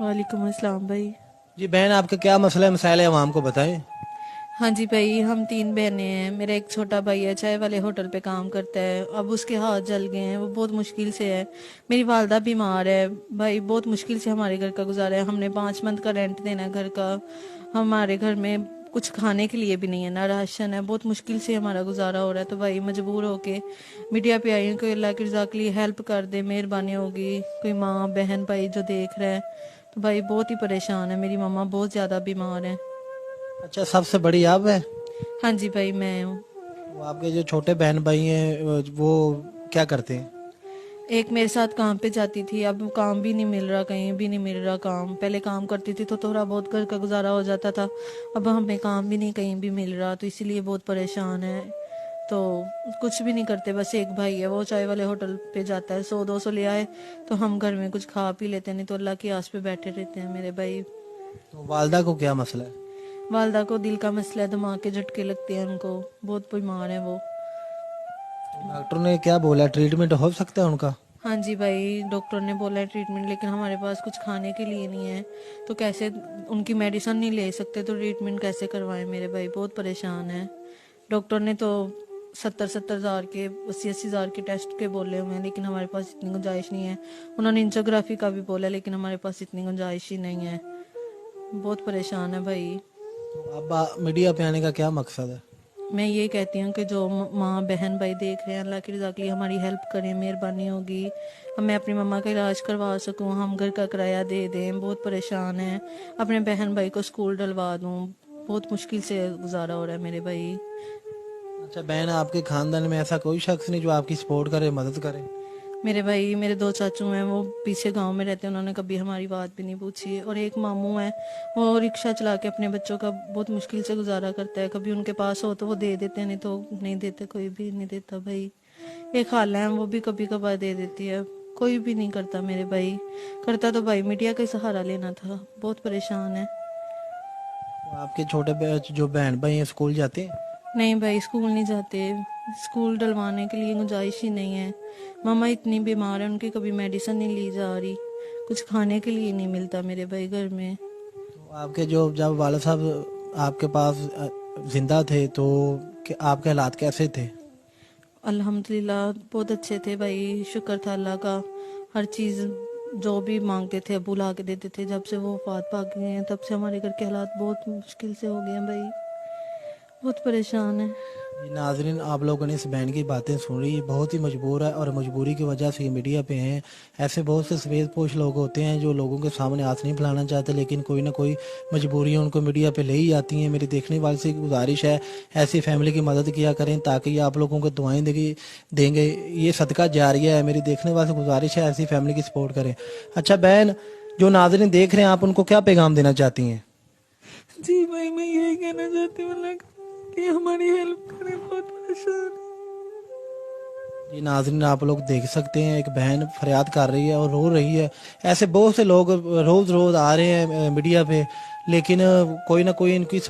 वालेकुम अस्सलाम भाई। जी बहन, आपका क्या मसला है, मसाइल है, आवाम को बताएं। हाँ जी भाई, हम तीन बहनें हैं। मेरा एक छोटा भाई है, चाय वाले होटल पे काम करता है। अब उसके हाथ जल गए हैं, वो बहुत मुश्किल से है। मेरी वालदा बीमार है। भाई बहुत मुश्किल से हमारे घर का गुजारा है। हमने 5 मंथ का रेंट देना है घर का। हमारे घर में कुछ खाने के लिए भी नहीं है, ना राशन है। बहुत मुश्किल से हमारा गुजारा हो रहा है। तो भाई मजबूर होके मीडिया पे आई हूँ। कोई अल्लाह की रज़ा के लिए हेल्प कर दे, मेहरबानी होगी। कोई माँ बहन भाई जो देख रहा है। तो भाई बहुत ही परेशान है, मेरी मम्मा बहुत ज़्यादा बीमार है। अच्छा, सबसे बड़ी आप है? हाँ जी भाई, मैं हूँ। वो आपके जो छोटे बहन भाई हैं वो क्या करते हैं? एक मेरे साथ काम पे जाती थी, अब काम भी नहीं मिल रहा, कहीं भी नहीं मिल रहा काम। पहले काम करती थी तो थोड़ा बहुत घर का गुजारा हो जाता था। अब हमें काम भी नहीं कहीं भी मिल रहा, तो इसीलिए बहुत परेशान है। तो कुछ भी नहीं करते। बस एक भाई है, वो चाय वाले होटल पे जाता है, 100-200 ले आए तो हम घर में कुछ खा पी लेते हैं, नहीं तो अल्लाह की आस पे बैठे रहते हैं मेरे भाई। तो वालदा को क्या मसला है? वालदा को दिल का मसला है, दिमाग के झटके लगते हैं उनको। बहुत बीमार है वो। तो डॉक्टर ने क्या बोला, ट्रीटमेंट हो सकता है उनका? हाँ जी भाई, डॉक्टर ने बोला है ट्रीटमेंट, लेकिन हमारे पास कुछ खाने के लिए नहीं है। तो कैसे उनकी मेडिसिन नहीं ले सकते, तो ट्रीटमेंट कैसे करवाएं मेरे भाई। बहुत परेशान है। डॉक्टर ने तो 70-70 हज़ार के, 80-80 हज़ार के टेस्ट के बोले हुए हैं, लेकिन हमारे पास इतनी गुंजाइश नहीं है। उन्होंने इंसोग्राफी का भी बोला, लेकिन हमारे पास इतनी गुंजाइश ही नहीं है। बहुत परेशान है भाई। तो अब मीडिया पे आने का क्या मकसद है? मैं ये कहती हूँ कि जो माँ बहन भाई देख रहे हैं, अल्लाह की रज़ा के लिए हमारी हेल्प करें, मेहरबानी होगी। मैं अपनी मम्मा का इलाज करवा सकूँ, हम घर का किराया दे दें। बहुत परेशान है। अपने बहन भाई को स्कूल डलवा दूँ। बहुत मुश्किल से गुजारा हो रहा है मेरे भाई। अच्छा बहन, आपके खानदान में ऐसा कोई शख्स नहीं जो आपकी सपोर्ट करे, मदद करे? मेरे भाई, मेरे दो चाचू हैं, वो पीछे गांव में रहते हैं। उन्होंने कभी हमारी बात भी नहीं पूछी। और एक मामू है, वो रिक्शा चला के अपने बच्चों का बहुत मुश्किल से गुजारा करता है। कभी उनके पास हो तो वो दे देते हैं, नहीं तो नहीं देते, कोई भी नहीं देता भाई। एक खाला है, वो भी कभी कभार दे देती है। कोई भी नहीं करता मेरे भाई। करता तो भाई मीडिया का ही सहारा लेना था। बहुत परेशान है। तो आपके छोटे जो बहन भाई हैं स्कूल जाते हैं? नहीं भाई, स्कूल नहीं जाते। स्कूल डलवाने के लिए गुंजाइश ही नहीं है। मामा इतनी बीमार है, उनकी कभी मेडिसिन नहीं ली जा रही। कुछ खाने के लिए नहीं मिलता मेरे भाई घर में। तो आपके जो जब वाला साहब आपके पास जिंदा थे तो आपके हालात कैसे थे? अल्हम्दुलिल्लाह बहुत अच्छे थे भाई, शुक्र था अल्लाह का। हर चीज़ जो भी मांगते थे अबू ला के देते थे। जब से वो वफात पा गए हैं, तब से हमारे घर के हालात बहुत मुश्किल से हो गए हैं भाई। बहुत परेशान है। जी नाजरीन, आप लोगों ने इस बहन की बातें सुन ली, बहुत ही मजबूर है और मजबूरी की वजह से ये मीडिया पे हैं। ऐसे बहुत से सफ़ेद पोश लोग होते हैं जो लोगों के सामने हाथ नहीं फैलाना चाहते, लेकिन कोई ना कोई मजबूरियाँ उनको मीडिया पे ले ही आती हैं। मेरी देखने वाले से गुजारिश है, ऐसी फैमिली की मदद किया करें ताकि आप लोगों को दुआएं देंगे। ये सदका जारिया है। मेरी देखने वाले से गुजारिश है, ऐसी फैमिली की सपोर्ट करें। अच्छा बहन, जो नाजरीन देख रहे हैं, आप उनको क्या पैगाम देना चाहती हैं? जी भाई, मैं यही कहना चाहती हूँ अल्लाह कि हमारी हेल्प करें। बहुत परेशान है। जी नाज़रीन, आप लोग देख सकते हैं, एक बहन फरियाद कर रही है और रो रही है। ऐसे बहुत से लोग रोज़ रोज़ आ रहे हैं मीडिया पे, लेकिन कोई ना कोई इनकी